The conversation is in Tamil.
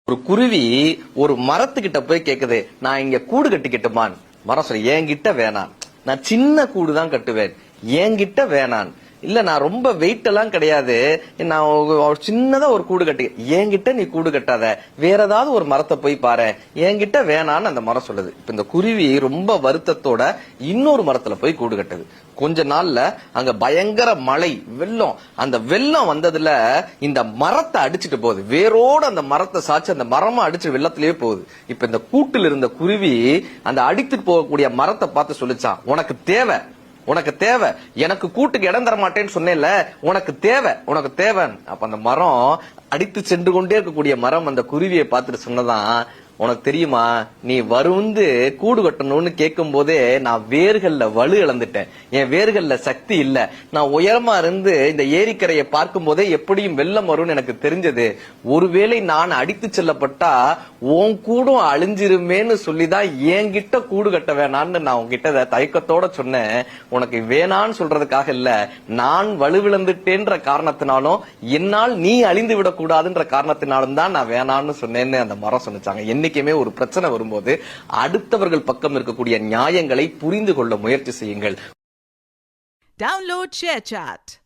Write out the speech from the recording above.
ஒரு குருவி ஒரு மரத்துக்கிட்ட போய் கேக்குது, நான் இங்க கூடு கட்டிக்கிட்டுமான். மரம் சொல்லி, என்கிட்ட வேணாம், நான் சின்ன கூடு தான் கட்டுவேன், என்கிட்ட வேணான். இல்ல நான் ரொம்ப வெயிட் எல்லாம் கிடையாது, நான் சின்னதா ஒரு கூடு கட்டி, என்கிட்ட நீ கூடு கட்டாத, வேற ஏதாவது ஒரு மரத்தை போய் பாரு, என்கிட்ட வேணான்னு அந்த மரம் சொல்லுது. இப்ப இந்த குருவி ரொம்ப வருத்தத்தோட இன்னொரு மரத்துல போய் கூடு கட்டுது. கொஞ்ச நாள்ல அங்க பயங்கர மழை, வெள்ளம். அந்த வெள்ளம் வந்ததுல இந்த மரத்தை அடிச்சுட்டு போகுது, வேரோட அந்த மரத்தை சாச்சு அந்த மரமா அடிச்சு வெள்ளத்திலேயே போகுது. இப்ப இந்த கூட்டில் இருந்த குருவி அந்த அடித்துட்டு போகக்கூடிய மரத்தை பார்த்து சொல்லிச்சான், உனக்கு தேவை, உனக்கு தேவை, எனக்கு கூட்டுக்கு இடம் தர மாட்டேன்னு சொன்னேன்ல, உனக்கு தேவை, உனக்கு தேவை. அப்ப அந்த மரம், அடித்து சென்று கொண்டே இருக்கக்கூடிய மரம் அந்த குருவியை பார்த்துட்டு சொன்னதான், உனக்கு தெரியுமா, நீ வந்து கூடு கட்டணும்னு கேட்கும் போதே நான் வேர்கள்ல வலு இழந்துட்டேன், என் வேர்கள்ல சக்தி இல்ல, நான் உயரமா இருந்து இந்த ஏரிக்கரையை பார்க்கும் போதே எப்படியும் வெள்ளம் வரும்னு எனக்கு தெரிஞ்சது, ஒருவேளை நான் அடித்து செல்லப்பட்டா உன் கூடும் அழிஞ்சிருமேன்னு சொல்லிதான் என்கிட்ட கூடு கட்ட வேணான்னு நான் உன்கிட்ட தயக்கத்தோட சொன்னேன். உனக்கு வேணான்னு சொல்றதுக்காக இல்ல, நான் வலுவிழந்துட்டேன்ற காரணத்தினாலும் என்னால் நீ அழிந்து விடக்கூடாதுன்ற காரணத்தினாலும் தான் நான் வேணான்னு சொன்னேன்னு அந்த மரம் சொன்னிச்சாங்க. என்னைக்குமே ஒரு பிரச்சனை வரும்போது அடுத்தவர்கள் பக்கம் இருக்கக்கூடிய நியாயங்களை புரிந்து கொள்ள முயற்சி செய்யுங்கள். Download ShareChat.